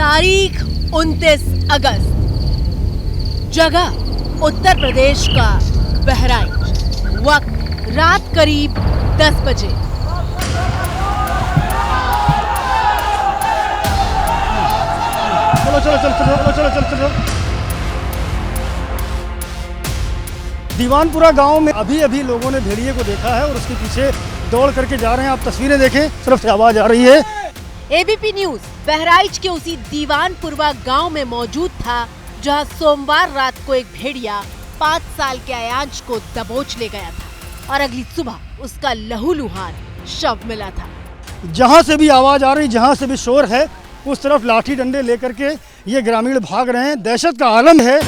तारीख 29 अगस्त, जगह उत्तर प्रदेश का बहराइच, वक्त रात करीब 10 बजे। चलो। दीवानपुरा गांव में अभी लोगों ने भेड़िए को देखा है और उसके पीछे दौड़ करके जा रहे हैं। आप तस्वीरें देखें, सिर्फ से आवाज आ रही है। एबीपी न्यूज बहराइच के उसी दीवानपुरवा गांव में मौजूद था जहां सोमवार रात को एक भेड़िया 5 साल के अयाज को दबोच ले गया था और अगली सुबह उसका लहूलुहान शव मिला था। जहां से भी आवाज आ रही, जहां से भी शोर है, उस तरफ लाठी डंडे लेकर के ये ग्रामीण भाग रहे हैं। दहशत का आलम है।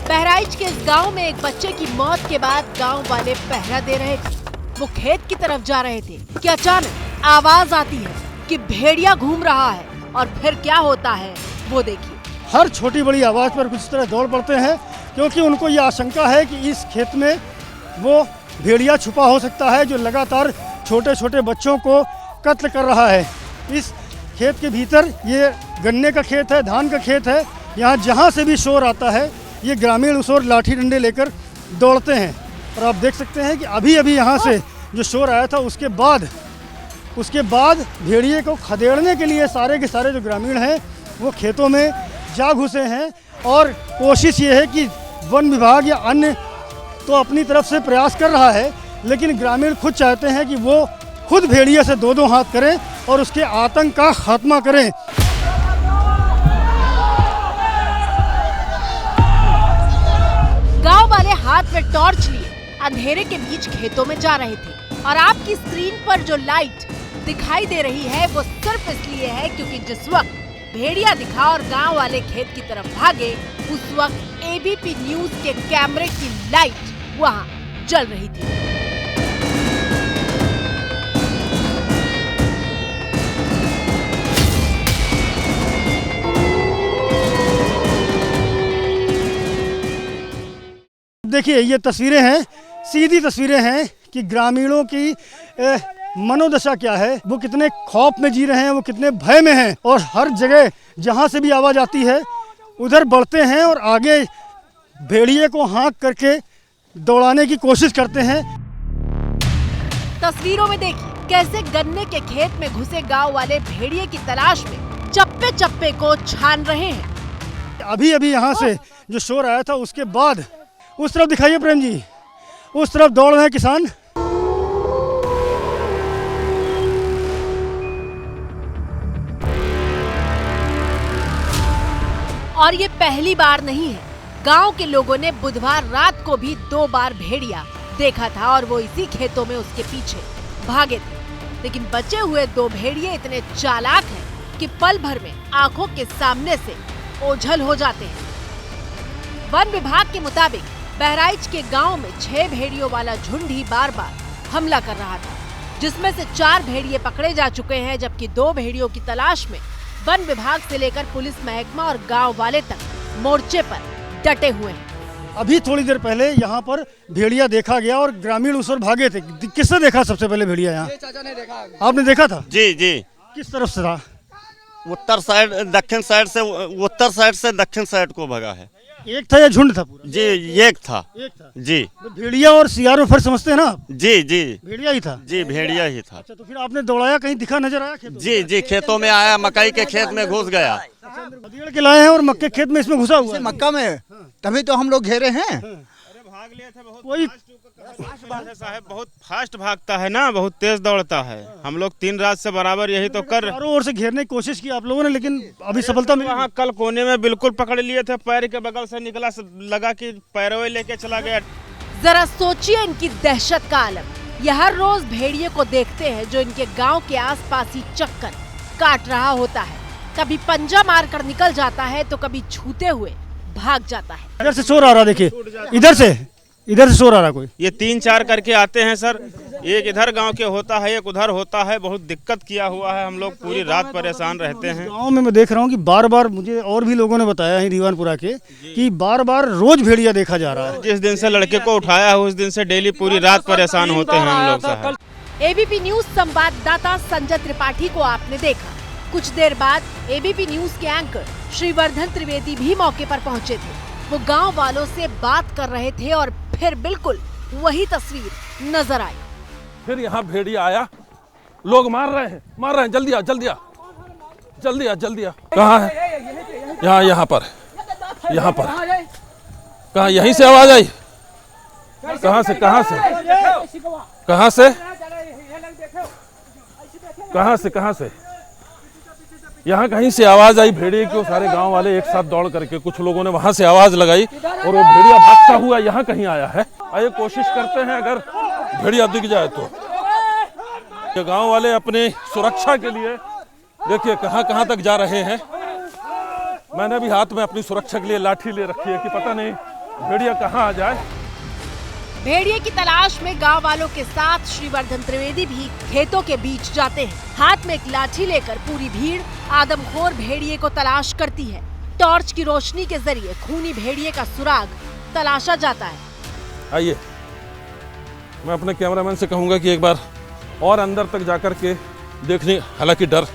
बहराइच के इस गांव में एक बच्चे की मौत के बाद गांव वाले पहरा दे रहे थे। वो खेत की तरफ जा रहे थे कि अचानक आवाज आती है कि भेड़िया घूम रहा है और फिर क्या होता है वो देखिए। हर छोटी बड़ी आवाज पर कुछ तरह दौड़ पड़ते हैं क्योंकि उनको ये आशंका है कि इस खेत में वो भेड़िया छुपा हो सकता है जो लगातार छोटे छोटे बच्चों को कत्ल कर रहा है। इस खेत के भीतर ये गन्ने का खेत है, धान का खेत है। यहाँ जहाँ से भी शोर आता है ये ग्रामीण उस ओर लाठी डंडे लेकर दौड़ते हैं। और आप देख सकते हैं कि अभी यहाँ से जो शोर आया था उसके बाद भेड़िए को खदेड़ने के लिए सारे के सारे जो ग्रामीण हैं वो खेतों में जा घुसे हैं। और कोशिश ये है कि वन विभाग या अन्य तो अपनी तरफ से प्रयास कर रहा है, लेकिन ग्रामीण खुद चाहते हैं कि वो खुद भेड़िए से दो हाथ करें और उसके आतंक का खात्मा करें। गांव वाले हाथ में टॉर्च लिए अंधेरे के बीच खेतों में जा रहे थे और आपकी स्क्रीन पर जो लाइट दिखाई दे रही है वो सिर्फ इसलिए है क्योंकि जिस वक्त भेड़िया दिखा और गांव वाले खेत की तरफ भागे उस वक्त एबीपी न्यूज के कैमरे की लाइट वहां जल रही थी। देखिए ये तस्वीरें हैं, सीधी तस्वीरें हैं कि ग्रामीणों की मनोदशा क्या है, वो कितने खौफ में जी रहे हैं, वो कितने भय में हैं। और हर जगह जहां से भी आवाज आती है उधर बढ़ते हैं और आगे भेड़िए को हाँक करके दौड़ाने की कोशिश करते हैं। तस्वीरों में देखिए कैसे गन्ने के खेत में घुसे गांव वाले भेड़िए की तलाश में चप्पे चप्पे को छान रहे हैं। अभी यहाँ से जो शोर आया था उसके बाद उस तरफ दिखाइए प्रेम जी, उस तरफ दौड़ रहे हैं किसान। और ये पहली बार नहीं है, गांव के लोगों ने बुधवार रात को भी 2 बार भेड़िया देखा था और वो इसी खेतों में उसके पीछे भागे थे। लेकिन बचे हुए 2 भेड़िए इतने चालाक हैं कि पल भर में आंखों के सामने से ओझल हो जाते हैं। वन विभाग के मुताबिक बहराइच के गांव में 6 भेड़ियों वाला झुंड ही बार हमला कर रहा था, जिसमें से 4 भेड़िए पकड़े जा चुके हैं, जबकि 2 भेड़ियों की तलाश में वन विभाग से लेकर पुलिस महकमा और गांव वाले तक मोर्चे पर डटे हुए हैं। अभी थोड़ी देर पहले यहाँ पर भेड़िया देखा गया और ग्रामीण उस ओर भागे थे। किसने देखा सबसे पहले भेड़िया यहाँ? चाचा ने देखा। आपने देखा था? जी। किस तरफ से था? उत्तर साइड उत्तर साइड से दक्षिण साइड को भगा है। एक था या झुंड था पूरा? जी एक था जी। तो भेड़िया और सियार में फर्क समझते हैं ना? जी भेड़िया ही था। जी भेड़िया ही था। अच्छा, तो फिर आपने दौड़ाया, कहीं दिखा नजर आया खेतों? जी खेतों में आया, मकई के खेत में घुस गया। खदेड़ के लाए हैं और मक्के खेत में इसमें घुसा हुआ है। मक्का में तभी तो हम लोग घेरे हैं। भाग लिए थे, कोई साहब बहुत फास्ट भागता है ना, बहुत तेज दौड़ता है। हम लोग 3 रात से बराबर यही तो कर चारों ओर से घेरने की कोशिश की आप लोगों ने, लेकिन अभी सफलता मिली। वहाँ कल कोने में बिल्कुल पकड़ लिए थे, पैर के बगल से निकला, लगा कि पैरों लेके चला गया। जरा सोचिए इनकी दहशत का आलम। ये हर रोज भेड़िए को देखते हैं जो इनके गांव के आसपास ही चक्कर काट रहा होता है। कभी पंजा मार कर निकल जाता है तो कभी छूते हुए भाग जाता है। इधर से शोर आ रहा, देखिए इधर से शोर आ रहा। कोई ये 3-4 करके आते हैं सर, एक इधर गांव के होता है, एक उधर होता है। बहुत दिक्कत किया हुआ है, हम लोग पूरी रात परेशान रहते हैं। गांव में मैं देख रहा हूँ कि बार बार मुझे और भी लोगों ने बताया है दीवानपुरा के कि बार बार रोज भेड़िया देखा जा रहा है। जिस दिन से लड़के को उठाया है उस दिन से डेली पूरी रात परेशान होते हैं हम लोग साहब। एबीपी न्यूज संवाददाता संजय त्रिपाठी को आपने देखा। कुछ देर बाद एबीपी न्यूज के एंकर श्रीवर्धन त्रिवेदी भी मौके पर पहुंचे थे। वो गांव वालों से बात कर रहे थे और फिर बिल्कुल वही तस्वीर नजर आई। फिर यहाँ भेड़िया आया, लोग मार रहे हैं, जल्दी आ, जल्दी आ, जल्दी आ, जल्दी आ। कहाँ है? यहाँ पर कहाँ? यहीं से आवाज आई? कहाँ से? कहाँ से? यहाँ कहीं से आवाज आई भेड़िए की। सारे गांव वाले एक साथ दौड़ करके, कुछ लोगों ने वहां से आवाज लगाई और वो भेड़िया भागता हुआ यहाँ कहीं आया है। आइए कोशिश करते हैं, अगर भेड़िया दिख जाए तो। ये गांव वाले अपने सुरक्षा के लिए देखिए कहां तक जा रहे हैं। मैंने भी हाथ में अपनी सुरक्षा के लिए लाठी ले रखी है कि पता नहीं भेड़िया कहां आ जाए। भेड़िए की तलाश में गांव वालों के साथ श्रीवर्धन त्रिवेदी भी खेतों के बीच जाते हैं। हाथ में एक लाठी लेकर पूरी भीड़ आदमखोर भेड़िए को तलाश करती है। टॉर्च की रोशनी के जरिए खूनी भेड़िए का सुराग तलाशा जाता है। आइए, मैं अपने कैमरामैन से कहूंगा कि एक बार और अंदर तक जाकर के देखने। हालांकि डर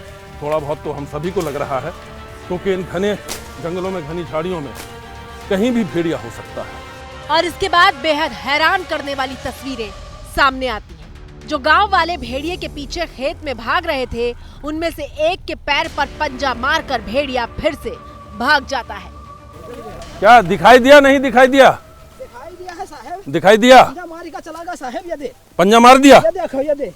थोड़ा बहुत तो हम सभी को लग रहा है, क्योंकि इन घने जंगलों में, घनी झाड़ियों में कहीं भी भेड़िया हो सकता है। और इसके बाद बेहद हैरान करने वाली तस्वीरें सामने आती हैं। जो गांव वाले भेड़िए के पीछे खेत में भाग रहे थे, उनमें से एक के पैर पर पंजा मारकर भेड़िया फिर से भाग जाता है। क्या दिखाई दिया? नहीं दिखाई दिया? है साहब। दिखाई दिया? पंजा मार का चला गया साहब। ये दे पंजा मार दिया। ये देखो, ये दे।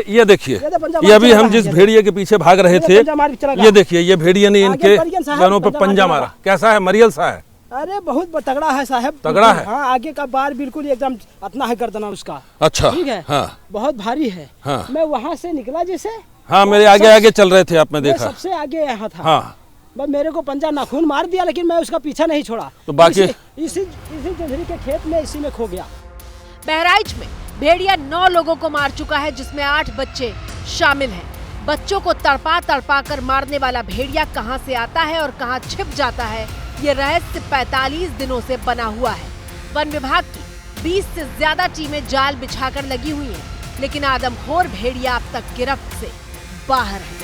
ये देखिए, ये अभी हम जिस भेड़िए के पीछे भाग रहे थे, ये देखिए, ये भेड़िए ने इनके कानों पे पंजा मारा। कैसा है? मरियल सा है? अरे बहुत तगड़ा है साहब। तगड़ा है? हाँ, आगे का बार बिल्कुल एकदम इतना है गर्दना उसका। अच्छा, ठीक है। हाँ, बहुत भारी है। हाँ। मैं वहाँ से निकला जैसे। हाँ, मेरे आगे चल रहे थे आप, मैं देखा। सबसे आगे यहाँ था। हाँ, बस मेरे को पंजा नाखून मार दिया, लेकिन मैं उसका पीछा नहीं छोड़ा। तो बाकी इसी जोधरी के खेत में इसी में खो गया। बहराइच में भेड़िया 9 लोगों को मार चुका है, जिसमें 8 बच्चे शामिल हैं। बच्चों को तड़पा कर मारने वाला भेड़िया कहां से आता है और कहां छिप जाता है, ये रहस्य 45 दिनों से बना हुआ है। वन विभाग की 20 से ज्यादा टीमें जाल बिछाकर लगी हुई हैं, लेकिन आदमखोर भेड़िया अब तक गिरफ्त से बाहर है।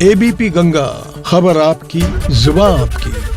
एबीपी गंगा, खबर आपकी, जुबान आपकी।